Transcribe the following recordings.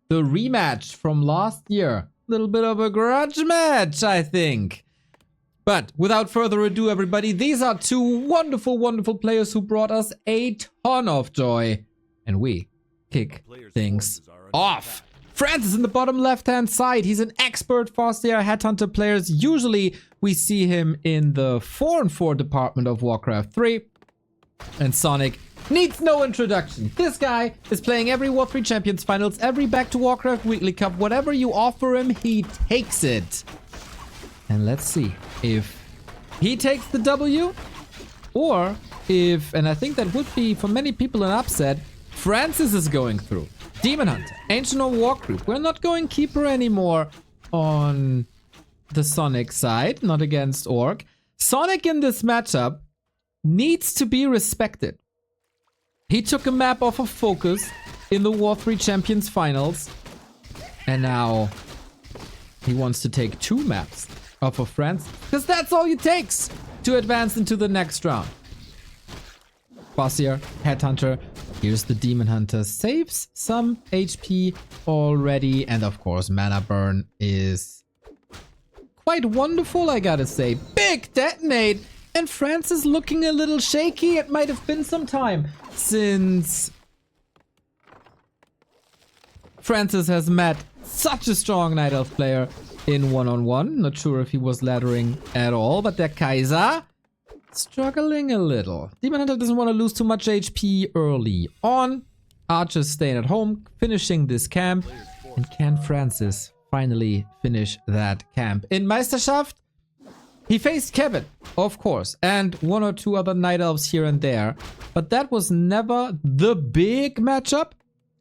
The rematch from last year. Little bit of a grudge match, I think. But without further ado, everybody, these are two wonderful, wonderful players who brought us a ton of joy. And we kick things off. Franzyzz in the bottom left-hand side. He's an expert Farseer Headhunter player. Usually, we see him in the 4-4 department of Warcraft 3. And Sonik needs no introduction. This guy is playing every WC3 Champions Finals, every Back to Warcraft Weekly Cup. Whatever you offer him, he takes it. And let's see if he takes the W, or if, and I think that would be for many people an upset, Franzyzz is going through. Demon Hunter, Ancient of War Group. We're not going Keeper anymore on the Sonik side, not against Orc. Sonik in this matchup needs to be respected. He took a map off of Focus in the WC3 Champions Finals, and now he wants to take 2 maps off of Franzyzz, because that's all it takes to advance into the next round. Farseer, Headhunter, here's the Demon Hunter, saves some HP already, and of course Mana Burn is quite wonderful, I gotta say. Big detonate, and Franzyzz looking a little shaky. It might have been some time since Franzyzz has met such a strong Night Elf player in one-on-one. Not sure if he was laddering at all, but der Kaiser struggling a little. Demon Hunter doesn't want to lose too much HP early on. Archers staying at home, finishing this camp. And can Franzyzz finally finish that camp? In Meisterschaft, he faced Kevin, of course, and 1 or 2 other Night Elves here and there. But that was never the big matchup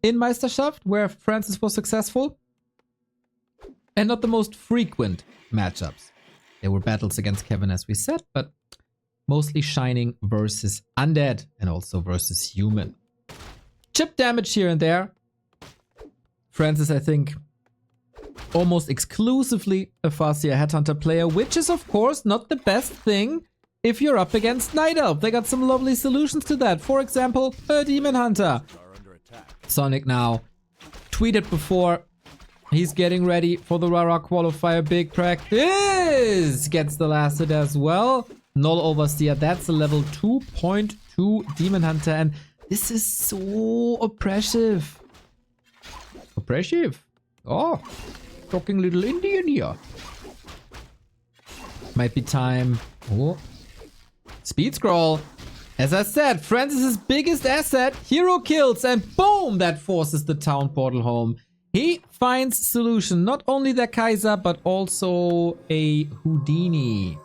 in Meisterschaft where Franzyzz was successful. And not the most frequent matchups. There were battles against Kevin, as we said, but mostly Shining versus Undead and also versus Human. Chip damage here and there. Franzyzz, I think, almost exclusively a Farseer Headhunter player, which is, of course, not the best thing if you're up against Night Elf. They got some lovely solutions to that. For example, a Demon Hunter. Sonik now tweeted before. He's getting ready for the Rara qualifier. Big practice. Gets the last hit as well. Null Overseer. That's a level 2.2 Demon Hunter. And this is so oppressive. Oppressive? Oh, talking little Indian here. Might be time. Oh, speed scroll. As I said, Franzyzz's biggest asset, hero kills. And boom, that forces the town portal home. He finds solution, not only the Kaiser, but also a Houdini.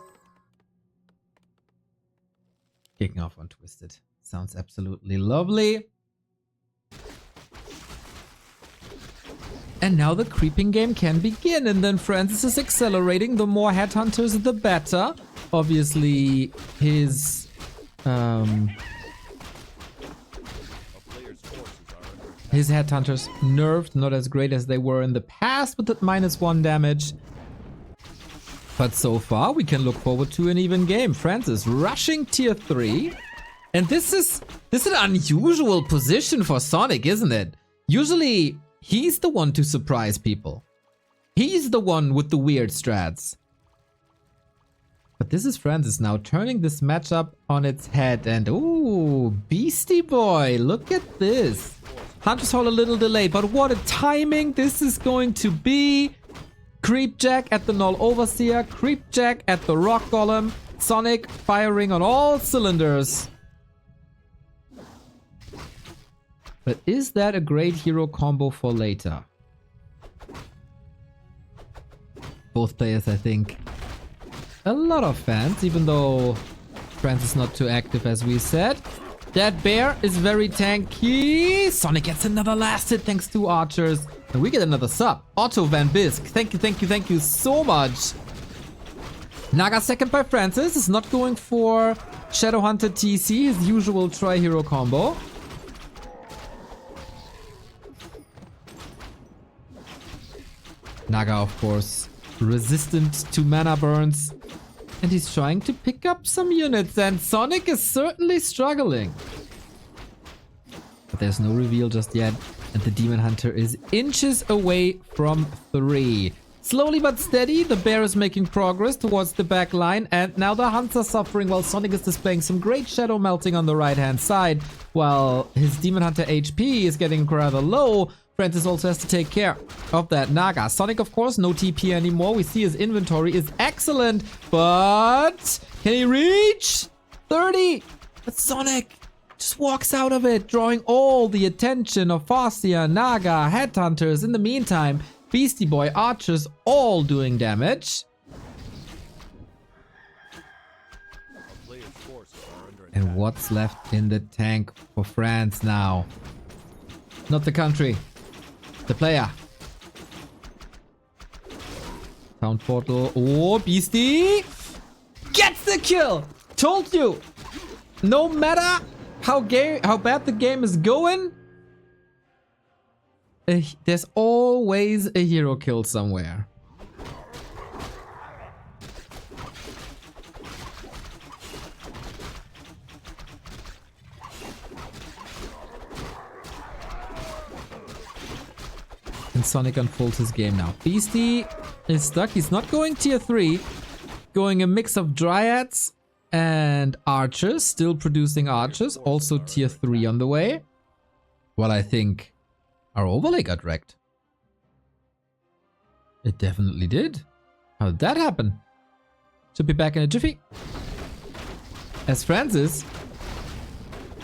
Kicking off on Twisted. Sounds absolutely lovely. And now the creeping game can begin. And then Franzyzz is accelerating. The more Headhunters, the better. Obviously, his Headhunters nerfed, not as great as they were in the past with that -1 damage. But so far, we can look forward to an even game. Franzyzz rushing tier 3. And this is an unusual position for Sonik, isn't it? Usually, he's the one to surprise people. He's the one with the weird strats. But this is Franzyzz now turning this matchup on its head. And ooh, Beastie Boy, look at this. Hunter's Hall a little delayed, but what a timing this is going to be. Creepjack at the Null Overseer, Creepjack at the Rock Golem, Sonik firing on all cylinders. But is that a great hero combo for later? Both players, I think, a lot of fans, even though Franzyzz is not too active as we said. That bear is very tanky. Sonik gets another last hit thanks to archers. And we get another sub. Otto Van Bisk. Thank you so much. Naga second by Franzyzz is not going for Shadowhunter TC, his usual tri-hero combo. Naga, of course, resistant to mana burns. And he's trying to pick up some units, and Sonik is certainly struggling. But there's no reveal just yet. And the Demon Hunter is inches away from 3. Slowly but steady, the bear is making progress towards the back line, and now the Hunts are suffering while Sonik is displaying some great shadow melting on the right-hand side, while his Demon Hunter HP is getting rather low. Franzyzz also has to take care of that Naga. Sonik, of course, no TP anymore. We see his inventory is excellent, but can he reach 30? But Sonik just walks out of it, drawing all the attention of Fastia, Naga, Headhunters. In the meantime, Beastie Boy, archers, all doing damage. And what's left in the tank for France now? Not the country. The player. Town portal. Oh, Beastie gets the kill. Told you. No matter how bad the game is going, there's always a hero kill somewhere. And Sonik unfolds his game now. Beastie is stuck. He's not going tier 3. Going a mix of dryads and archers. Still producing archers. Also tier 3 on the way. Well, I think our overlay got wrecked. It definitely did. How did that happen? Should be back in a jiffy. As Franzyzz,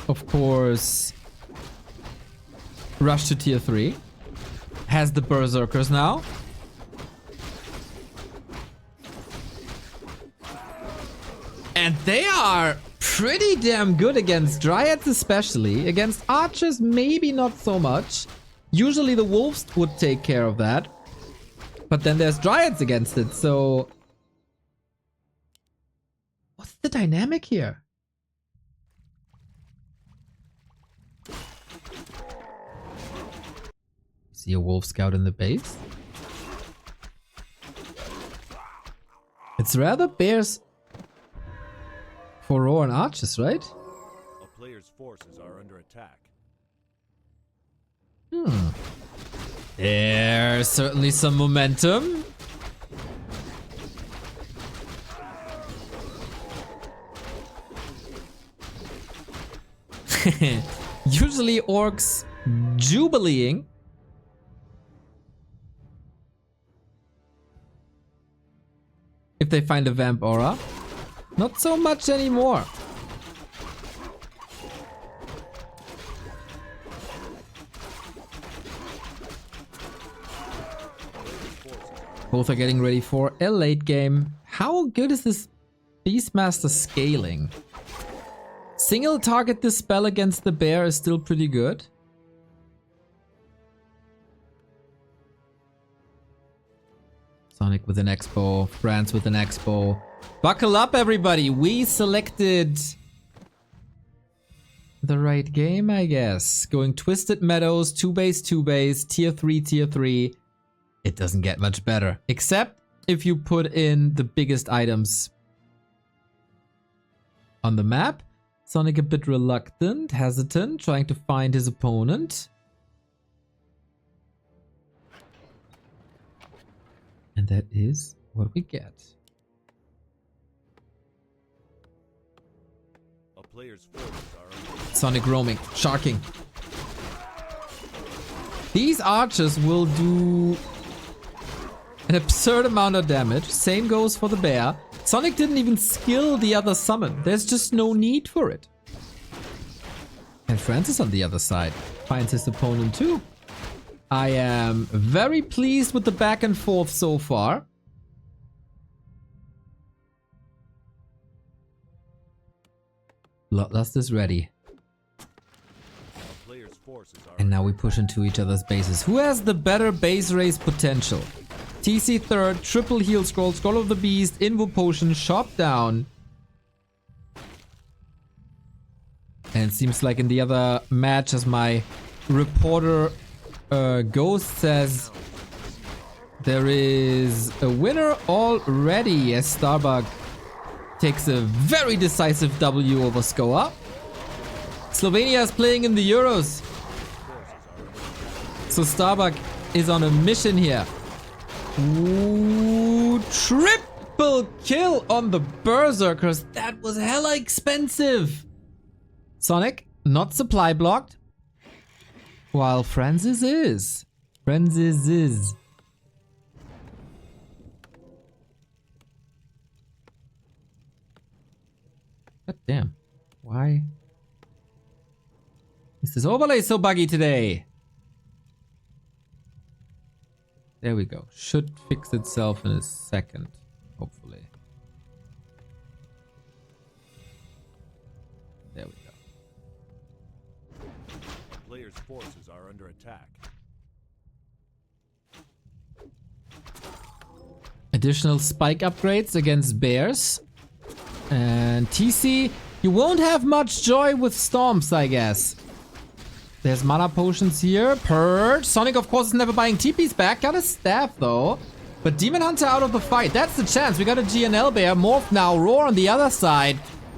of course, rushed to tier 3. Has the berserkers now. And they are pretty damn good against dryads, especially. Against archers, maybe not so much. Usually the wolves would take care of that. But then there's dryads against it, so... What's the dynamic here? See a wolf scout in the base? It's rather bears for raw and archers, right? A player's forces are under attack. There's certainly some momentum. Usually orcs jubileeing. If they find a vamp aura. Not so much anymore. Both are getting ready for a late game. How good is this Beastmaster scaling? Single target this spell against the bear is still pretty good. Sonik with an expo, Franz with an expo. Buckle up, everybody. We selected the right game, I guess. Going Twisted Meadows, 2-base, 2-base, tier 3, tier 3. It doesn't get much better. Except if you put in the biggest items on the map. Sonik a bit reluctant, hesitant, trying to find his opponent. And that is what we get. A player's forces are Sonik roaming, sharking. These archers will do an absurd amount of damage. Same goes for the bear. Sonik didn't even skill the other summon. There's just no need for it. And Franzyzz on the other side finds his opponent too. I am very pleased with the back and forth so far. Bloodlust is ready. And now we push into each other's bases. Who has the better base race potential? TC third, triple heal scroll, scroll of the beast, invo potion, shop down. And it seems like in the other match, as my reporter Ghost says, there is a winner already as Starbuck takes a very decisive W over Skoa. Slovenia is playing in the Euros. So Starbuck is on a mission here. Ooh, triple kill on the Berserkers. That was hella expensive. Sonik, not supply blocked. While Franzyzz is. Franzyzz is. God damn. Why is this overlay so buggy today? There we go. Should fix itself in a second, hopefully. There we go. A player's forces are under attack. Additional spike upgrades against bears. And TC, you won't have much joy with storms, I guess. There's mana potions here. Purge. Sonik, of course, is never buying TPs back. Got a staff, though. But Demon Hunter out of the fight. That's the chance. We got a GNL bear. Morph now. Roar on the other side.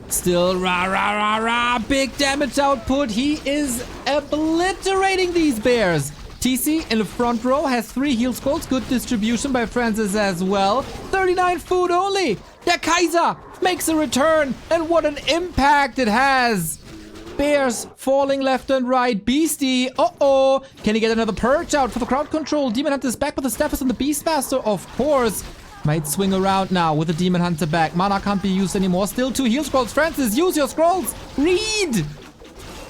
Still rah, rah, rah, rah. Big damage output. He is obliterating these bears. TC in the front row has 3 heal scrolls. Good distribution by Franzyzz as well. 39 food only. Der Kaiser makes a return. And what an impact it has. Bears falling left and right. Beastie. Uh-oh. Can he get another purge out for the crowd control? Demon Hunter is back, but the staff is on the Beastmaster, of course. Might swing around now with the Demon Hunter back. Mana can't be used anymore. Still 2 heal scrolls. Franzyzz, use your scrolls. Read.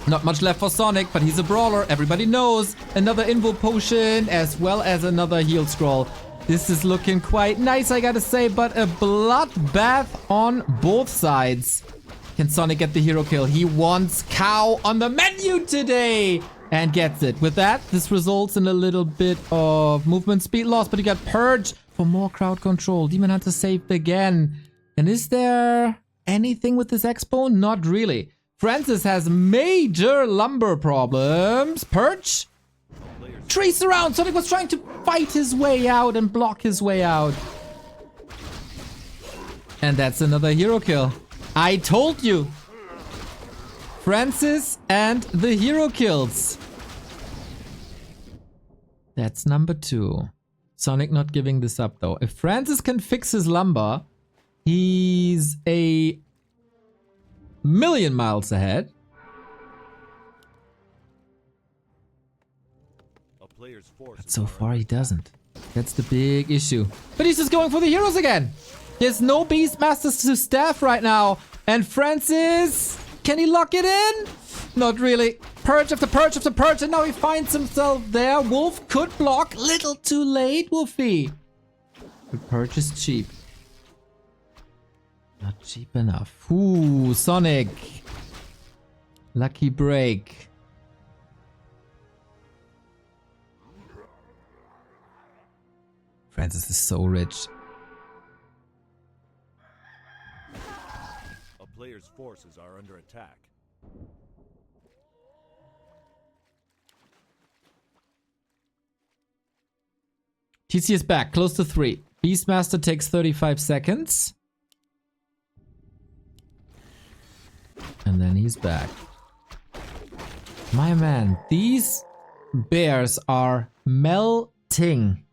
Not much left for Sonik, but he's a brawler. Everybody knows. Another Invo potion as well as another heal scroll. This is looking quite nice, I gotta say, but a bloodbath on both sides. Can Sonik get the hero kill? He wants cow on the menu today and gets it. With that, this results in a little bit of movement speed loss, but he got purge for more crowd control. Demon Hunter saved again. And is there anything with this expo? Not really. Franzyzz has major lumber problems. Purge? Trees around. Sonik was trying to fight his way out and block his way out. And that's another hero kill. I told you. Franzyzz and the hero kills. That's number 2. Sonik not giving this up though. If Franzyzz can fix his lumber, he's a million miles ahead. But so far he doesn't. That's the big issue. But he's just going for the heroes again. There's no Beastmasters to staff right now. And Franzyzz, can he lock it in? Not really. Purge after purge after purge. And now he finds himself there. Wolf could block. Little too late, Wolfie. But purge is cheap. Not cheap enough. Ooh, Sonik. Lucky break. Franzyzz is so rich. A player's forces are under attack. TC is back, close to 3. Beastmaster takes 35 seconds. And then he's back. My man, these bears are melting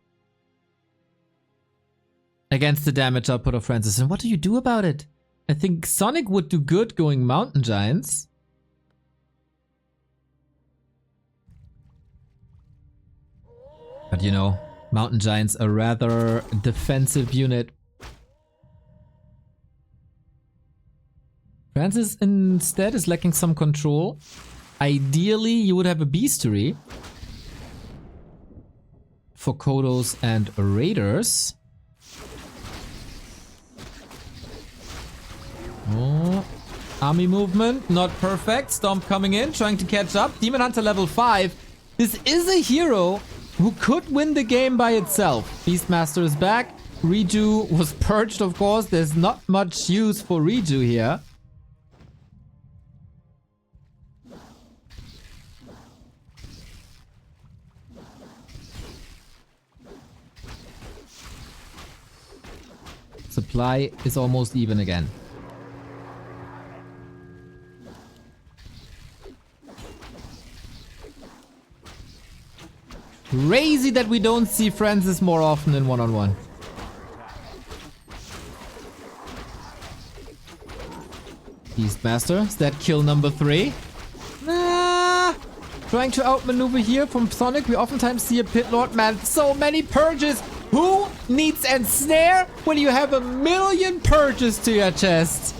against the damage output of Franzyzz. And what do you do about it? I think Sonik would do good going Mountain Giants. But you know, Mountain Giants are rather defensive unit. Franzyzz instead is lacking some control. Ideally, you would have a Beastery for Kodos and Raiders. Oh, army movement, not perfect. Stomp coming in, trying to catch up. Demon Hunter level 5. This is a hero who could win the game by itself. Beastmaster is back. Reju was purged, of course. There's not much use for Reju here. Supply is almost even again. Crazy that we don't see Franzyzz more often in one-on-one. Beastmaster, is that kill number 3? Nah. Trying to outmaneuver here from Sonik. We oftentimes see a pit lord. Man, so many purges. Who needs ensnare when you have a million purges to your chest?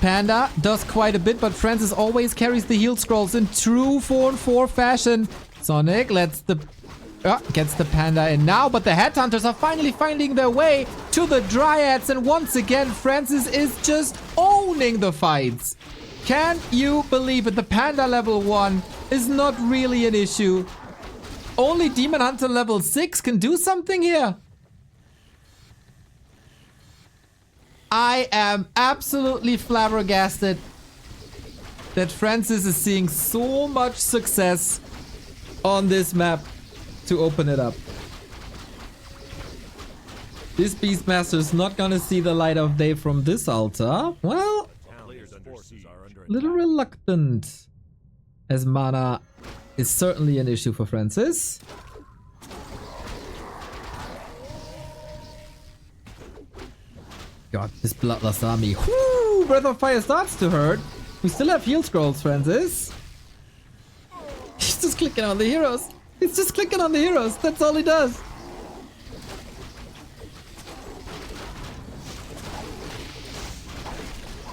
Panda does quite a bit, but Franzyzz always carries the heal scrolls in true 4-on-4 fashion. Sonik gets the Panda in now, but the Headhunters are finally finding their way to the Dryads, and once again, Franzyzz is just owning the fights. Can you believe it? The Panda level 1 is not really an issue. Only Demon Hunter level 6 can do something here. I am absolutely flabbergasted that Franzyzz is seeing so much success on this map to open it up. This Beastmaster is not gonna see the light of day from this altar. Well, a little reluctant, as mana is certainly an issue for Franzyzz. God, this Bloodlust army. Whoo! Breath of Fire starts to hurt. We still have heal scrolls, Franzyzz. He's just clicking on the heroes. He's just clicking on the heroes. That's all he does.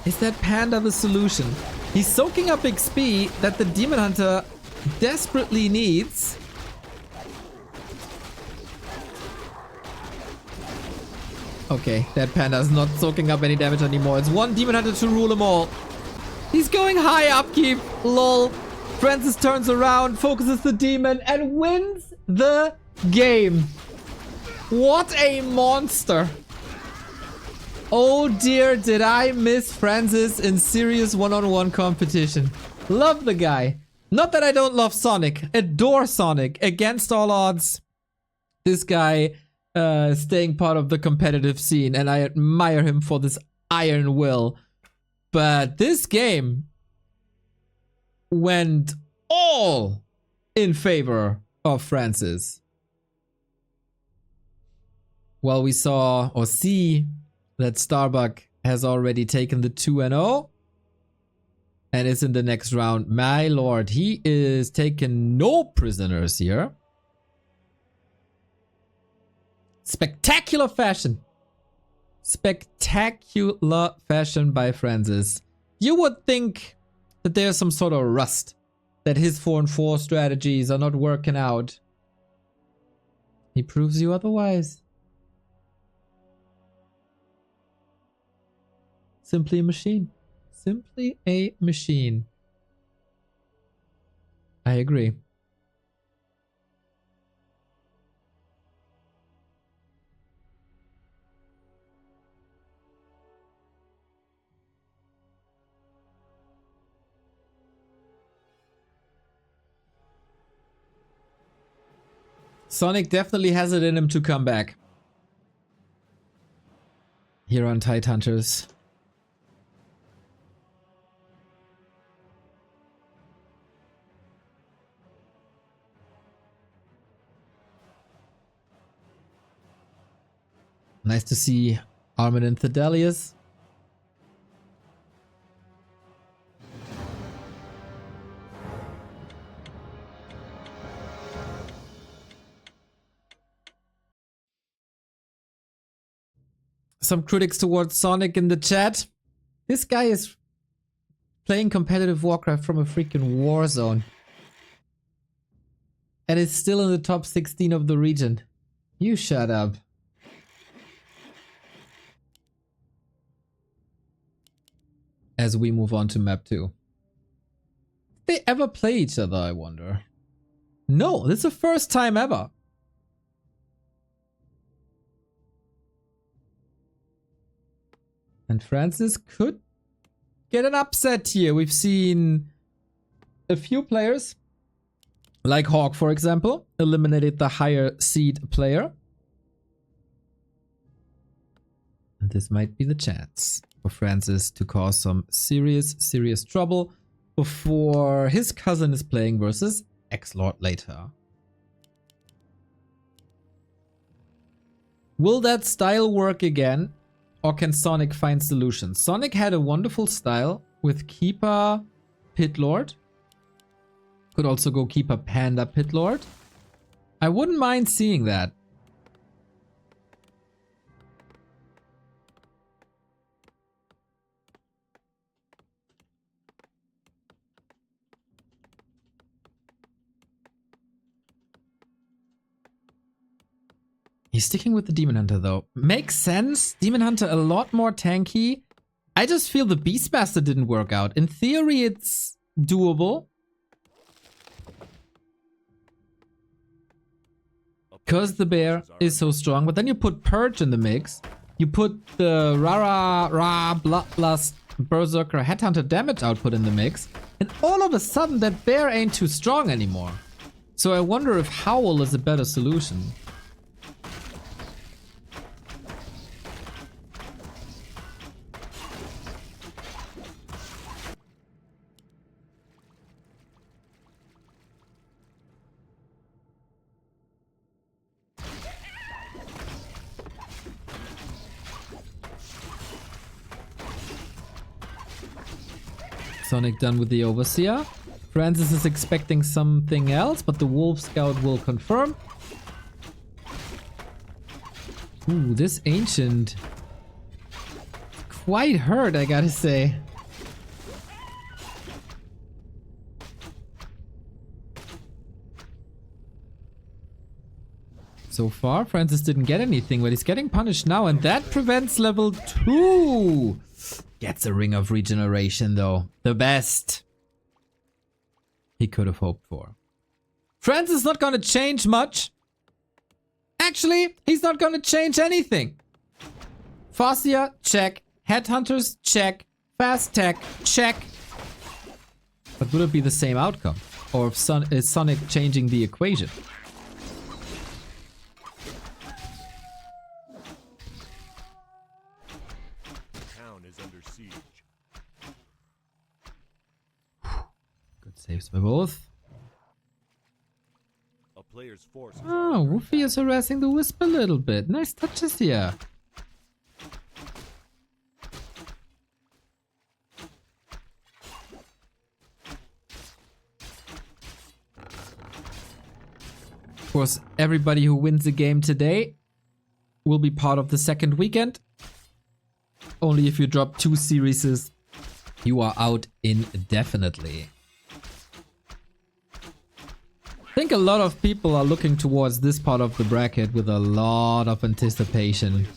Is that Panda the solution? He's soaking up XP that the Demon Hunter desperately needs. Okay, that Panda is not soaking up any damage anymore. It's one Demon Hunter to rule them all. He's going high upkeep. Lol. Franzyzz turns around, focuses the demon, and wins the game. What a monster. Oh dear, did I miss Franzyzz in serious one-on-one competition. Love the guy. Not that I don't love Sonik. Adore Sonik. Against all odds. This guy staying part of the competitive scene, and I admire him for this iron will. But this game went all in favor of Franzyzz. Well, we saw or see that Starbuck has already taken the 2-0 and is in the next round. My lord, he is taking no prisoners here. Spectacular fashion. Spectacular fashion by Franzyzz. You would think that there's some sort of rust, that his 4-on-4 strategies are not working out. He proves you otherwise. Simply a machine. Simply a machine. I agree. Sonik definitely has it in him to come back. Here on Tidehunters. Nice to see Armin and Thedelius. Some critics towards Sonik in the chat. This guy is playing competitive Warcraft from a freaking war zone. And is still in the top 16 of the region. You shut up. As we move on to map 2. Did they ever play each other, I wonder? No, this is the first time ever. And Franzyzz could get an upset here. We've seen a few players, like Hawk for example, eliminated the higher seed player. And this might be the chance for Franzyzz to cause some serious trouble before his cousin is playing versus X-Lord later. Will that style work again? Or can Sonik find solutions? Sonik had a wonderful style with Keeper, Pit Lord. Could also go Keeper, Panda, Pit Lord. I wouldn't mind seeing that. He's sticking with the Demon Hunter though. Makes sense. Demon Hunter a lot more tanky. I just feel the Beastmaster didn't work out. In theory, it's doable. Because the bear is so strong. But then you put Purge in the mix. You put the Bloodlust Berserker Headhunter damage output in the mix. And all of a sudden that bear ain't too strong anymore. So I wonder if Howl is a better solution. Sonik done with the Overseer. Franzyzz is expecting something else, but the Wolf Scout will confirm. Ooh, this Ancient quite hurt, I gotta say. So far, Franzyzz didn't get anything, but he's getting punished now, and that prevents level 2. Gets a Ring of Regeneration though. The best he could have hoped for. Franzyzz is not gonna change much. Actually, he's not gonna change anything. Farseer, check. Headhunters, check. Fast tech, check. But would it be the same outcome? Or is Sonik changing the equation? Saves by both. A player's force. Oh, Woofy is harassing the Wisp a little bit. Nice touches here. Of course, everybody who wins a game today will be part of the second weekend. Only if you drop 2 series, you are out indefinitely. I think a lot of people are looking towards this part of the bracket with a lot of anticipation.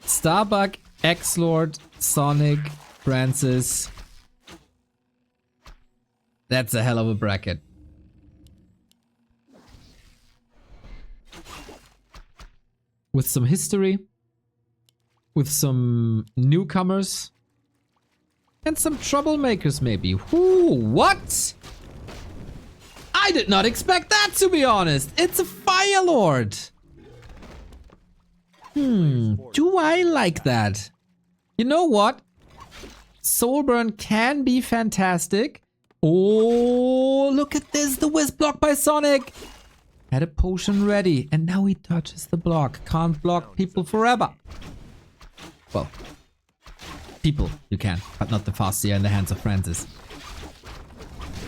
Starbuck, X-Lord, Sonik, Franzyzz. That's a hell of a bracket. With some history. With some newcomers. And some troublemakers maybe. Whoo, what? I did not expect that, to be honest. It's a Fire Lord. Do I like that? You know what? Soulburn can be fantastic. Oh, look at this. The Wisp block by Sonik. Had a potion ready. And now he touches the block. Can't block people forever. Well, people you can, but not the Farseer in the hands of Franzyzz.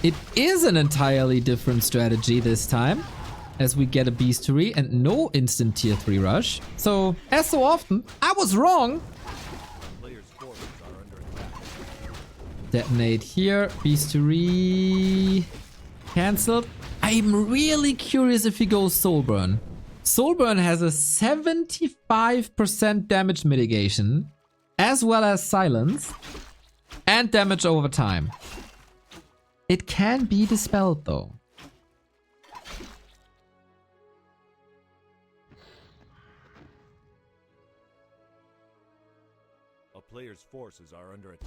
It is an entirely different strategy this time, as we get a Beastery and no instant tier 3 rush. So, as so often, I was wrong. Detonate here, Beastery cancelled. I'm really curious if he goes Soulburn. Soulburn has a 75% damage mitigation, as well as silence, and damage over time. It can be dispelled though. A player's forces are under attack.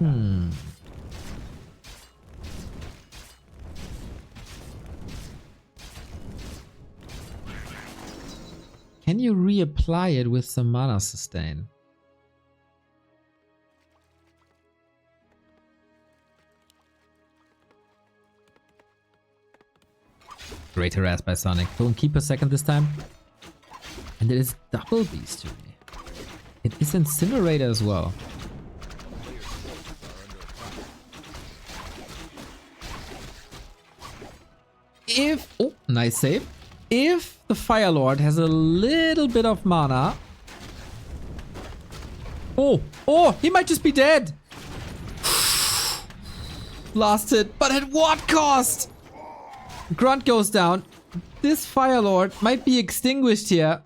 Can you reapply it with some mana sustain? Great harass by Sonik. Don't keep a second this time. And it is double beast to me. It is incinerator as well. If... Oh, nice save. If the Fire Lord has a little bit of mana... Oh, oh, he might just be dead. Last hit, but at what cost? Grunt goes down. This Fire Lord might be extinguished here.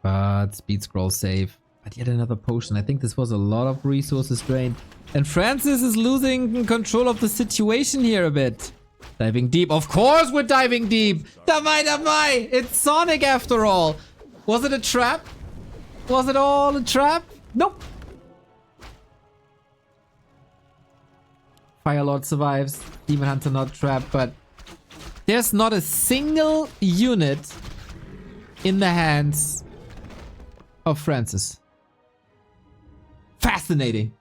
But speed scroll save. But yet another potion. I think this was a lot of resources drained. And Franzyzz is losing control of the situation here a bit. Diving deep. Of course we're diving deep. Damai, damai. It's Sonik after all. Was it a trap? Was it all a trap? Nope. Fire Lord survives. Demon Hunter not trapped, but there's not a single unit in the hands of Franzyzz. Fascinating.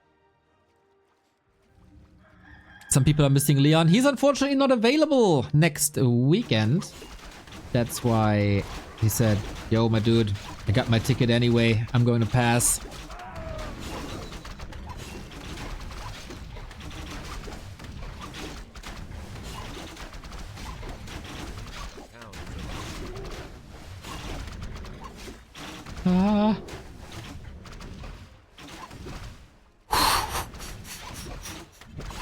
Some people are missing Leon. He's unfortunately not available next weekend. That's why he said, yo, my dude, I got my ticket anyway. I'm going to pass.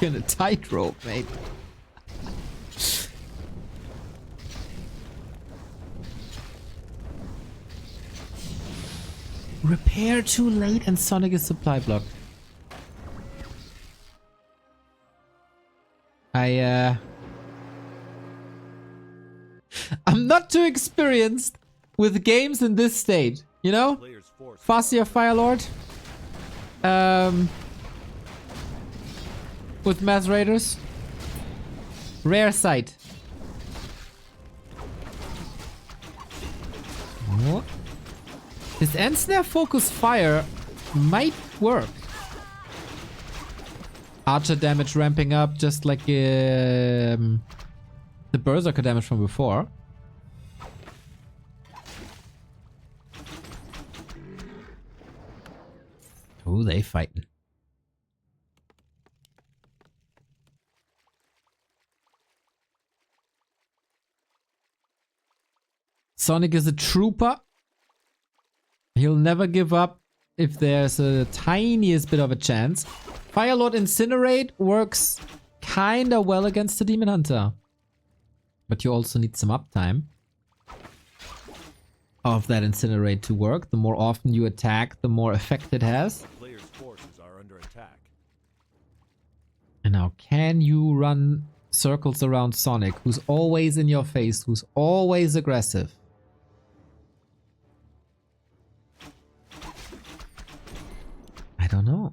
In a tightrope, mate. Repair too late and Sonik is supply blocked. I'm not too experienced with games in this stage, you know? Farseer Firelord. With Mass Raiders. Rare sight. What? This Ensnare focus fire might work. Archer damage ramping up just like the Berserker damage from before. Ooh, they fighting. Sonik is a trooper. He'll never give up if there's a tiniest bit of a chance. Firelord Incinerate works kinda well against the Demon Hunter. But you also need some uptime of that Incinerate to work. The more often you attack, the more effect it has. Player's forces are under attack. And now, can you run circles around Sonik, who's always in your face, who's always aggressive? I don't know.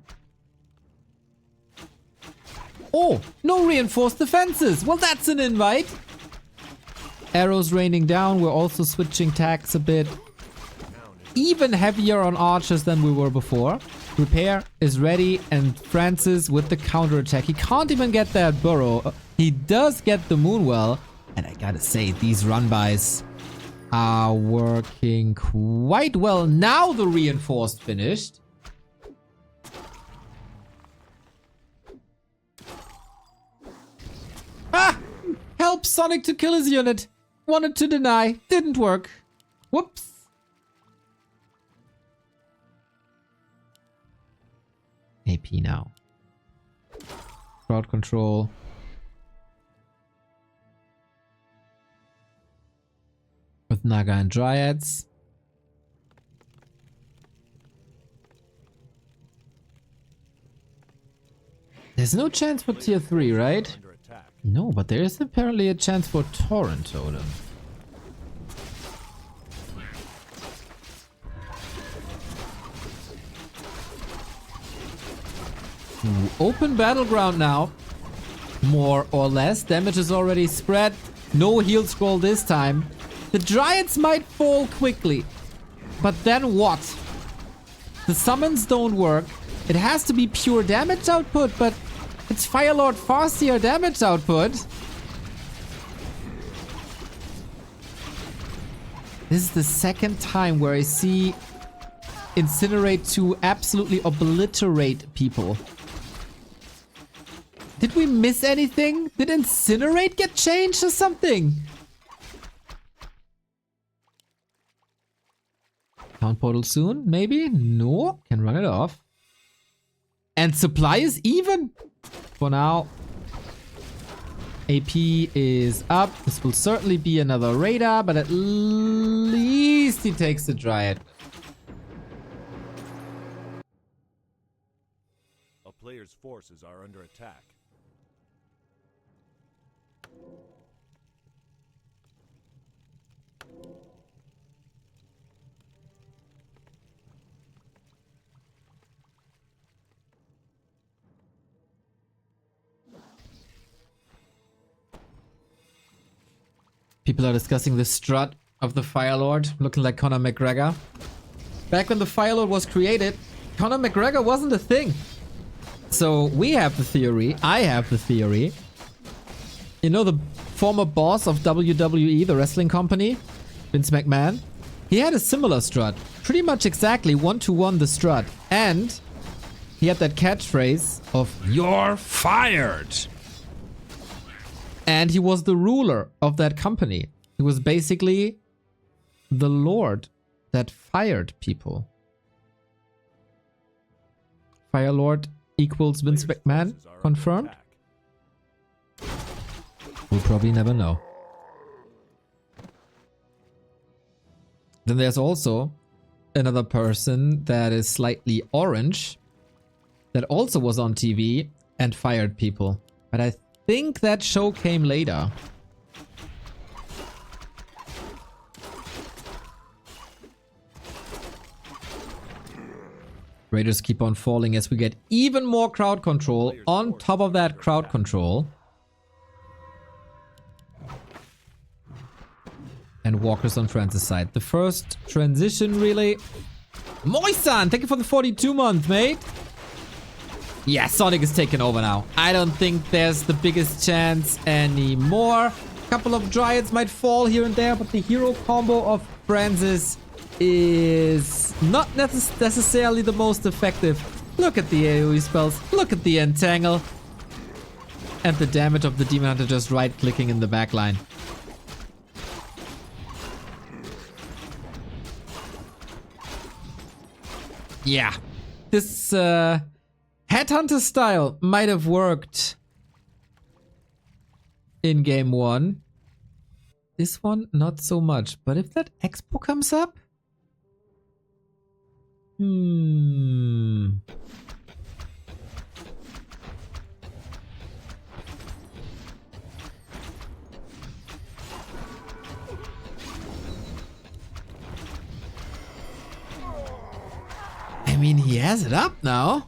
Oh, no reinforced defenses. Well, that's an invite. Arrows raining down. We're also switching tacks a bit. Even heavier on archers than we were before. Repair is ready and Franzyzz with the counterattack. He can't even get that burrow. He does get the Moonwell. And I gotta say, these run-bys are working quite well. Now the reinforced finished. Ah! Help Sonik to kill his unit. Wanted to deny. Didn't work. Whoops. AP now. Crowd control. With Naga and Dryads. There's no chance for tier 3, right? No, but there is apparently a chance for Torrent Totem. Ooh, open battleground now. More or less. Damage is already spread. No heal scroll this time. The Dryads might fall quickly. But then what? The summons don't work. It has to be pure damage output, but it's Firelord Farseer damage output. This is the second time where I see Incinerate to absolutely obliterate people. Did we miss anything? Did Incinerate get changed or something? Town portal soon, maybe? No, can run it off. And supply is even for now. AP is up. This will certainly be another radar, but at least he takes the Dryad. A player's forces are under attack. People are discussing the strut of the Fire Lord, looking like Conor McGregor. Back when the Fire Lord was created, Conor McGregor wasn't a thing. So we have the theory, I have the theory. You know the former boss of WWE, the wrestling company, Vince McMahon? He had a similar strut. Pretty much exactly one-to-one the strut. And he had that catchphrase of, "You're fired." And he was the ruler of that company. He was basically the lord that fired people. Fire Lord equals Vince McMahon, confirmed? We'll probably never know. Then there's also another person that is slightly orange that also was on TV and fired people. But I think that show came later. Raiders keep on falling as we get even more crowd control on top of that crowd control. And Walkers on Franzyzz side. The first transition really. Moisan, thank you for the 42 month, mate. Yeah, Sonik is taking over now. I don't think there's the biggest chance anymore. A couple of Dryads might fall here and there, but the hero combo of Franzyzz is not necessarily the most effective. Look at the AoE spells. Look at the Entangle. And the damage of the Demon Hunter just right-clicking in the backline. Yeah. This, Headhunter style might have worked in game 1. This one, not so much. But if that Expo comes up? I mean, he has it up now.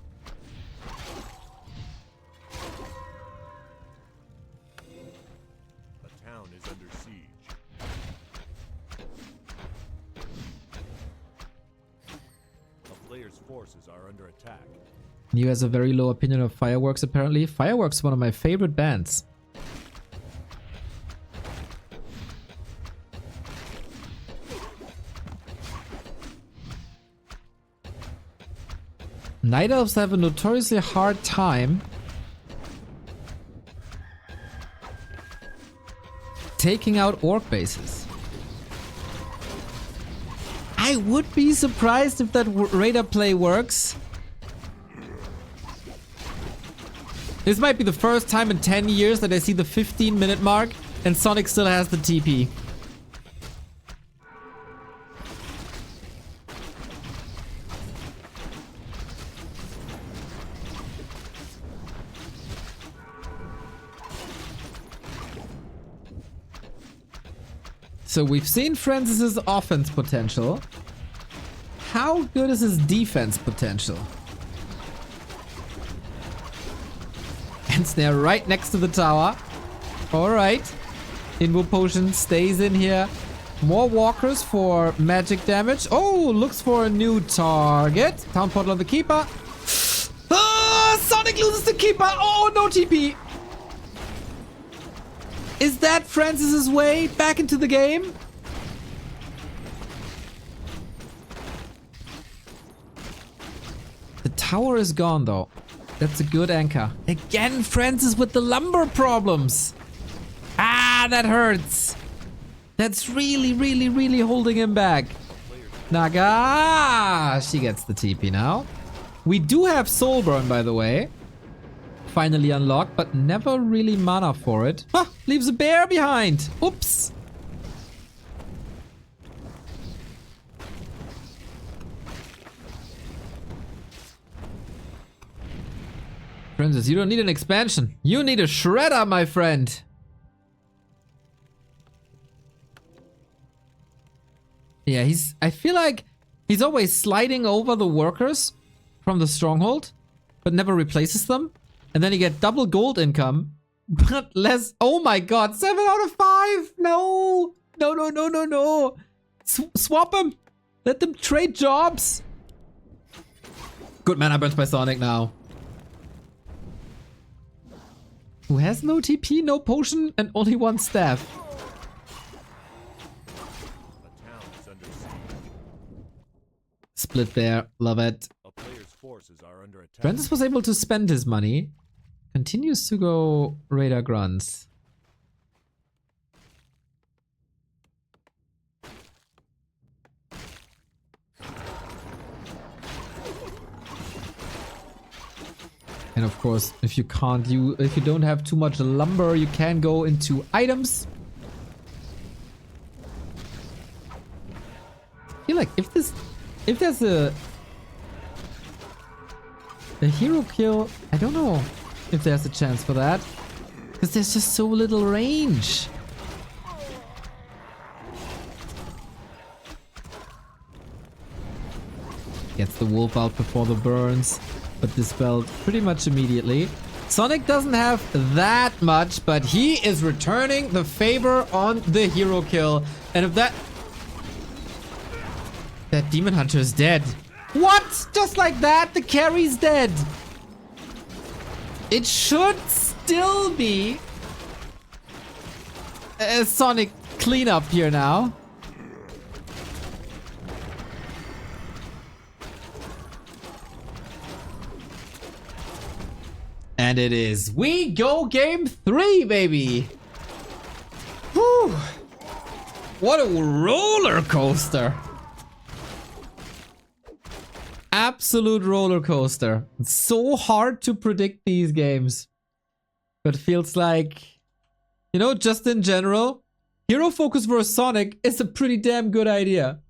You has a very low opinion of Fireworks, apparently. Fireworks is one of my favorite bands. Night Elves have a notoriously hard time taking out Orc bases. I would be surprised if that Raider play works. This might be the first time in 10 years that I see the 15-minute mark and Sonik still has the TP. So we've seen Franzyzz's offense potential. How good is his defense potential? And Snare right next to the tower. Alright. Invo Potion stays in here. More walkers for magic damage. Oh, looks for a new target. Town Portal on the Keeper. Ah, Sonik loses the Keeper. Oh, no TP. Is that Franzyzz's way back into the game? The tower is gone though. That's a good anchor. Again, Franzyzz with the lumber problems. Ah, that hurts. That's really, really, really holding him back. Naga! She gets the TP now. We do have Soulburn, by the way. Finally unlocked, but never really mana for it. Ah, leaves a bear behind. Oops. Franzyzz, you don't need an expansion. You need a shredder, my friend. Yeah, I feel like he's always sliding over the workers from the stronghold, but never replaces them. And then you get double gold income, but less. Oh my god, 7 out of 5. No, no, no, no, no, no. Swap them. Let them trade jobs. Good mana burns by Sonik now. Who has no TP, no potion, and only 1 staff. Split bear, love it. A player's forces are under attack. Franzyzz was able to spend his money. Continues to go radar grunts. And of course, if you don't have too much lumber, you can go into items. I feel like if there's a hero kill, I don't know if there's a chance for that, because there's just so little range. Gets the wolf out before the burns, but dispelled pretty much immediately. Sonik doesn't have that much, but he is returning the favor on the hero kill. And if that demon hunter is dead. What? Just like that, the carry's dead. It should still be a Sonik cleanup here now. And it is. We go game 3, baby. Whew. What a roller coaster. Absolute roller coaster. It's so hard to predict these games. But feels like, you know, just in general, hero focus versus Sonik is a pretty damn good idea.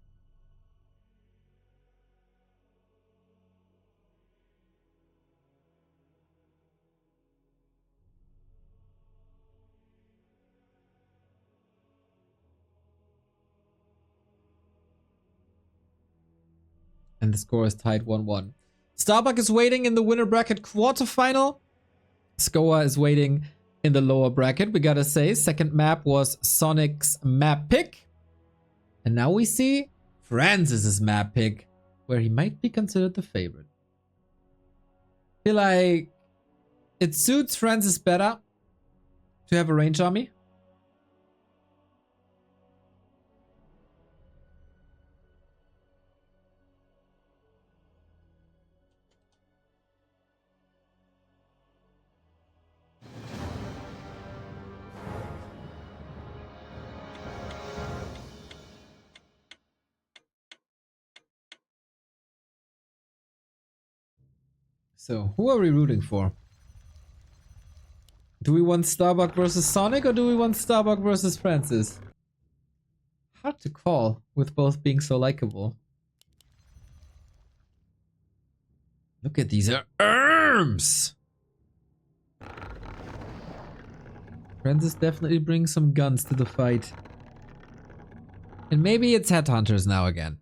And the score is tied 1-1. Starbuck is waiting in the winner bracket quarterfinal. Skoa is waiting in the lower bracket. We gotta say, second map was Sonic's map pick. And now we see Franzyz's map pick, where he might be considered the favorite. I feel like it suits Franzyzz better to have a range army. So, who are we rooting for? Do we want Starbuck versus Sonik, or do we want Starbuck versus Franzyzz? Hard to call, with both being so likable. Look at these arms! Franzyzz definitely brings some guns to the fight. And maybe it's Headhunters now again.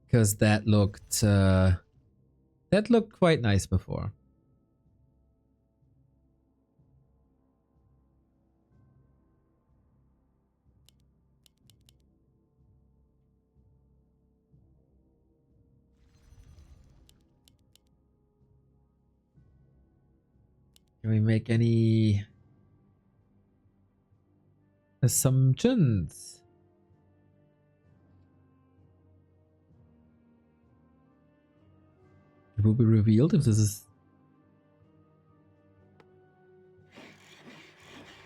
Because that looked quite nice before. Can we make any assumptions? will be revealed if this is...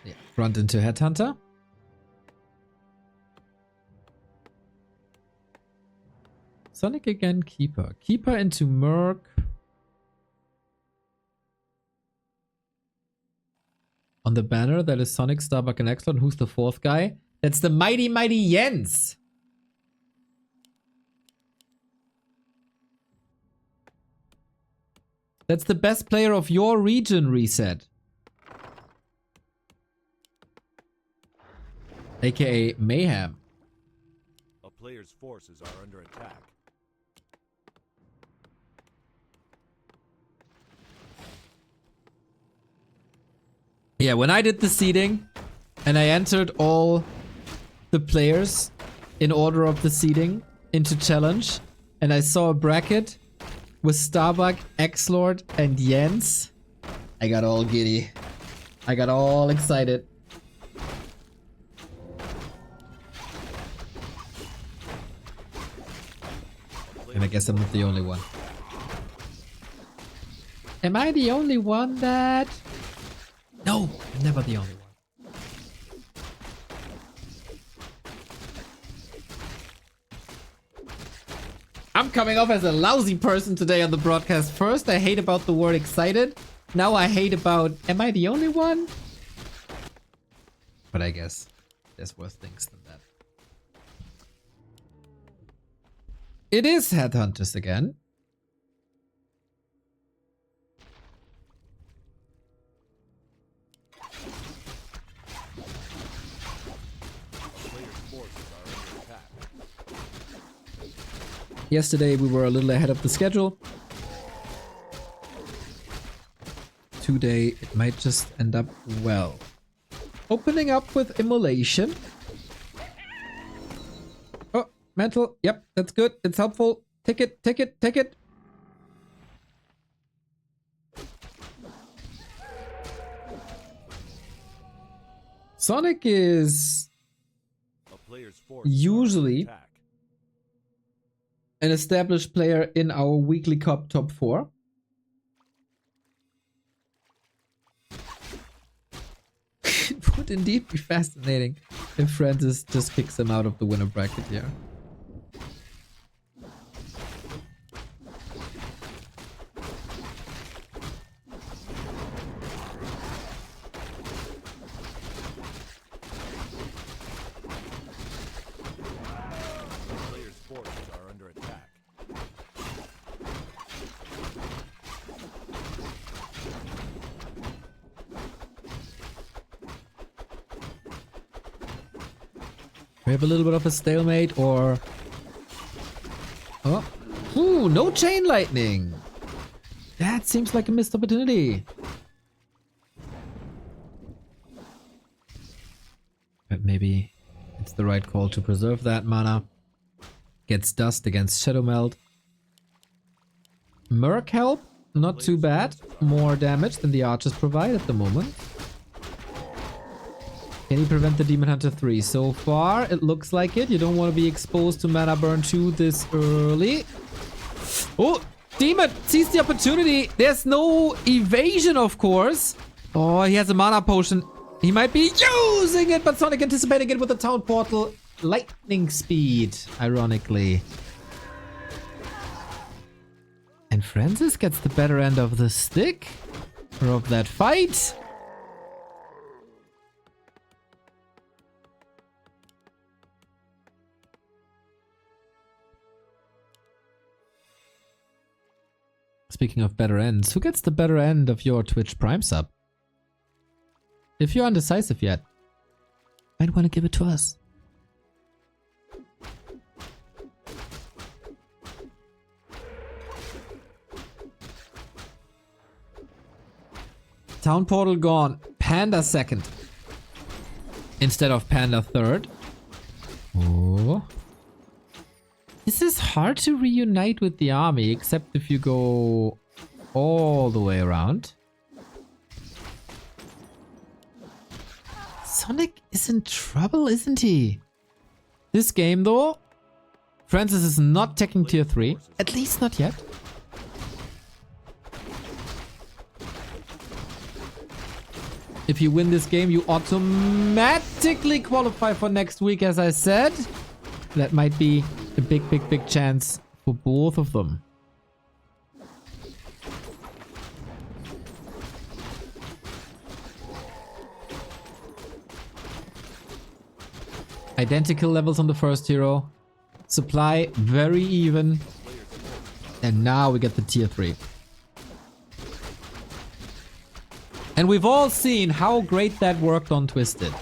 Yeah, front into Headhunter. Sonic again, Keeper. Keeper into Merc. On the banner, that is Sonic, Starbuck, and Exlon. Who's the fourth guy? That's the mighty, mighty Jens! That's the best player of your region, Reset. AKA Mayhem. A player's forces are under attack. Yeah, when I did the seeding and I entered all the players in order of the seeding into challenge and I saw a bracket with Starbuck, X-Lord, and Jens, I got all giddy. I got all excited. And I guess I'm not the only one. Am I the only one that... No, I'm never the only one. I'm coming off as a lousy person today on the broadcast. First, I hate about the word excited. Now I hate about, am I the only one? But I guess there's worse things than that. It is Headhunters again. Yesterday we were a little ahead of the schedule. Today it might just end up well. Opening up with Immolation. Oh, mental. Yep, that's good. It's helpful. Take it, take it, take it. Sonic is usually an established player in our weekly cup top 4. It would indeed be fascinating if Franzyzz just kicks him out of the winner bracket here. We have a little bit of a stalemate, or... Oh. Ooh, no chain lightning! That seems like a missed opportunity. But maybe it's the right call to preserve that mana. Gets dust against Shadow Meld. Merc help, not too bad. More damage than the archers provide at the moment. Can he prevent the Demon Hunter 3? So far, it looks like it. You don't want to be exposed to mana burn 2 this early. Oh, Demon sees the opportunity. There's no evasion, of course. Oh, he has a mana potion. He might be using it, but Sonic anticipating it with the town portal. Lightning speed, ironically. And Franzyzz gets the better end of the stick. Or of that fight. Speaking of better ends, who gets the better end of your Twitch Prime sub? If you're undecisive yet, might want to give it to us. Town portal gone. Panda second. Instead of Panda third. Oh. This is hard to reunite with the army, except if you go all the way around. Sonic is in trouble, isn't he? This game, though, Franzyzz is not taking tier 3. At least not yet. If you win this game, you automatically qualify for next week, as I said. That might be a big chance for both of them. Identical levels on the first hero. Supply very even. And now we get the tier 3. And we've all seen how great that worked on Twisted.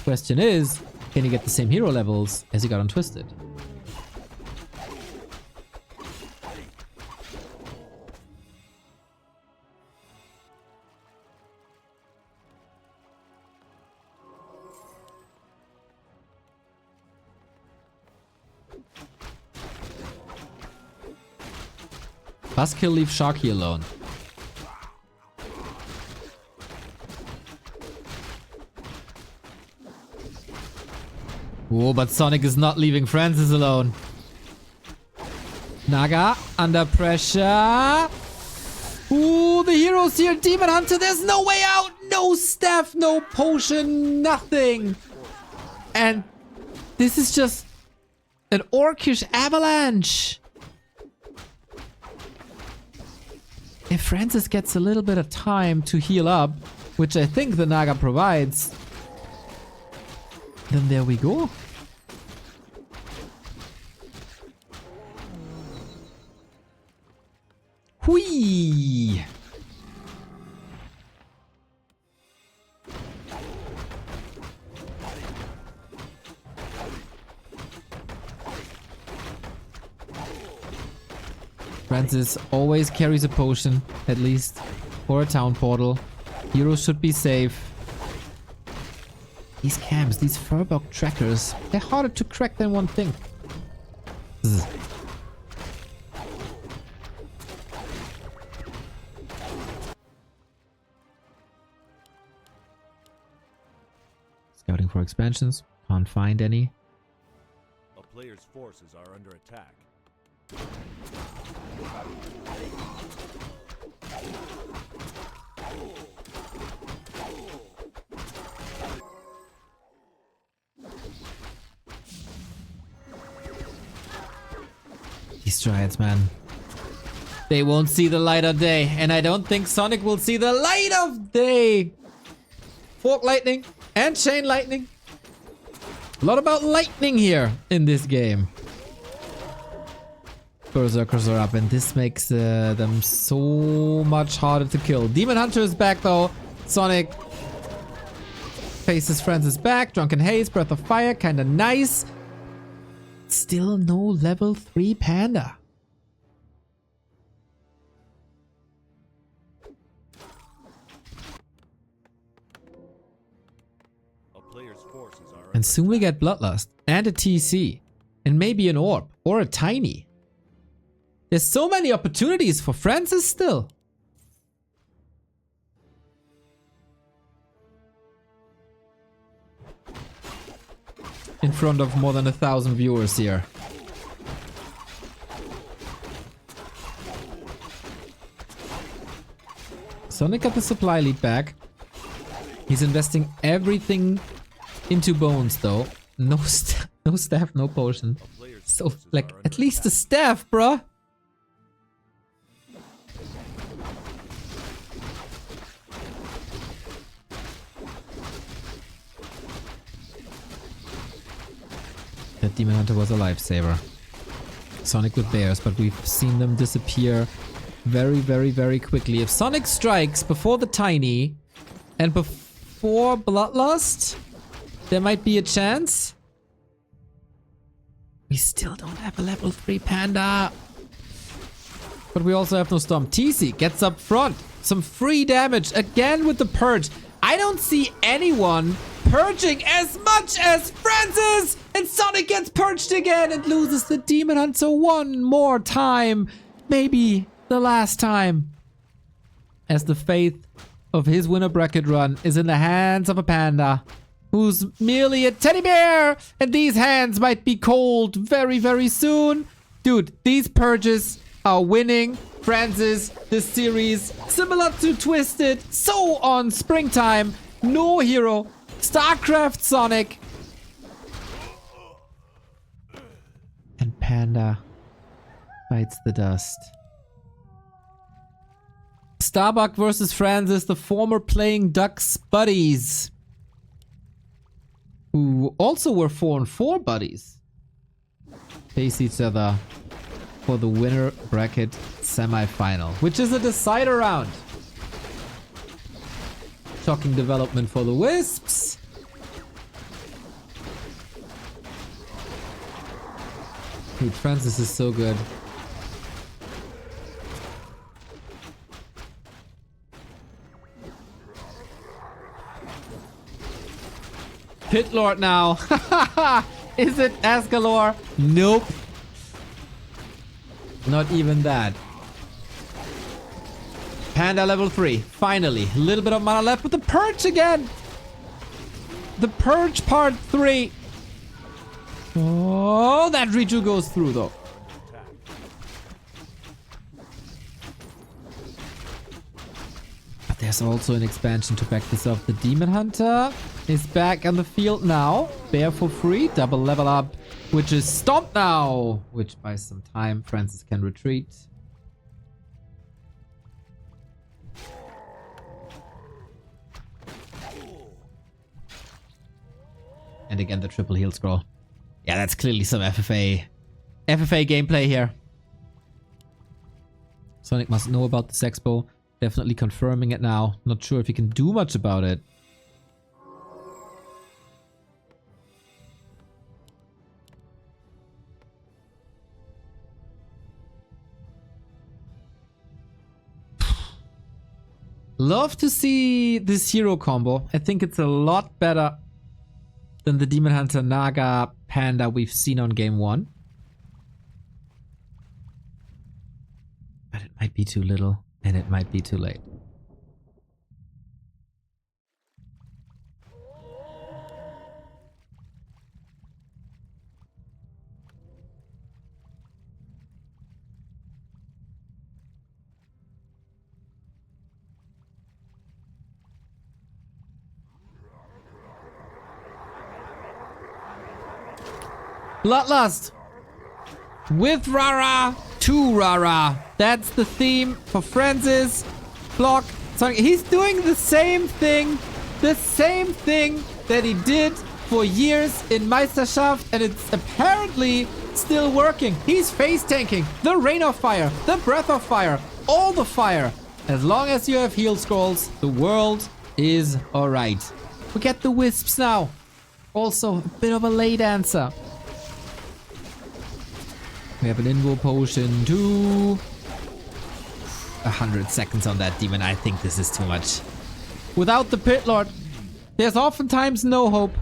Question is, can you get the same hero levels as you got on Twisted? Buzzkill, leave Sharky alone. Oh, but Sonik is not leaving Franzyzz alone. Naga under pressure. Ooh, the heroes here. Demon Hunter, there's no way out. No staff, no potion, nothing. And this is just an orcish avalanche. If Franzyzz gets a little bit of time to heal up, which I think the Naga provides, then there we go. Whee! Franzyzz always carries a potion, at least, for a town portal. Heroes should be safe. These camps, these Furbolg trackers, they're harder to crack than one thing. Zzz. Scouting for expansions. Can't find any. A player's forces are under attack. These Dryads, man. They won't see the light of day. And I don't think Sonik will see the light of day. Fork lightning and chain lightning. A lot about lightning here in this game. Berserkers are up and this makes them so much harder to kill. Demon Hunter is back though. Sonik faces Franzyzz back. Drunken Haze, Breath of Fire, kinda nice. Still no level 3 panda. A player's forces are And soon we get Bloodlust and a TC and maybe an orb or a tiny. There's so many opportunities for Franzyzz still. In front of more than 1,000 viewers here. Sonik got the supply lead back. He's investing everything into bones though. No staff, no potion. So, like, at least the staff, bruh. That Demon Hunter was a lifesaver. Sonik with bears, but we've seen them disappear very quickly. If Sonik strikes before the tiny and before Bloodlust, there might be a chance. We still don't have a level 3 panda. But we also have no storm. TC gets up front. Some free damage again with the purge. I don't see anyone purging as much as Franzyzz, and Sonik gets purged again and loses the Demon Hunter one more time. Maybe the last time. As the fate of his winner bracket run is in the hands of a panda who's merely a teddy bear, and these hands might be cold very soon. Dude, these purges are winning Franzyzz this series, similar to Twisted, so on Springtime. No hero. StarCraft Sonic. And Panda bites the dust. Starbuck versus Franzyzz, the former Playing Ducks buddies. Who also were 4-4 buddies. Face each other for the winner bracket semi-final, which is a decider round. Shocking development for the Wisps. Dude, Franzyzz is so good. Pit Lord now. Is it Asgalore? Nope. Not even that. Panda level 3. Finally. A little bit of mana left with the Purge again. The Purge part 3. Oh, that Riju goes through though. But there's also an expansion to back this up. The Demon Hunter is back on the field now. Bear for free. Double level up. Which is Stomp now. Which buys some time. Franzyzz can retreat. And again, the triple heal scroll. Yeah, that's clearly some FFA gameplay here. Sonik must know about this expo. Definitely confirming it now. Not sure if he can do much about it. Love to see this hero combo. I think it's a lot better than the Demon Hunter Naga Panda we've seen on game 1. But it might be too little, and it might be too late. Bloodlust with Rara to Rara. That's the theme for Franzyzz. Block. Sorry, he's doing the same thing that he did for years in Meisterschaft, and it's apparently still working. He's face tanking the Rain of Fire, the Breath of Fire, all the fire. As long as you have heal scrolls, the world is alright. We get the Wisps now. Also, a bit of a late answer. We have an Invo Potion too. 100 seconds on that demon. I think this is too much. Without the Pit Lord, there's oftentimes no hope.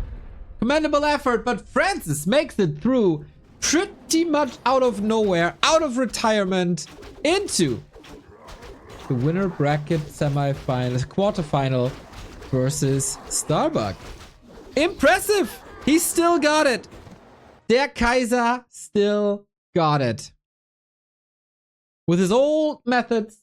Commendable effort, but Franzyzz makes it through pretty much out of nowhere, out of retirement, into the winner bracket semi-final, quarterfinal versus Starbuck. Impressive! He still got it. Der Kaiser still got it. With his old methods,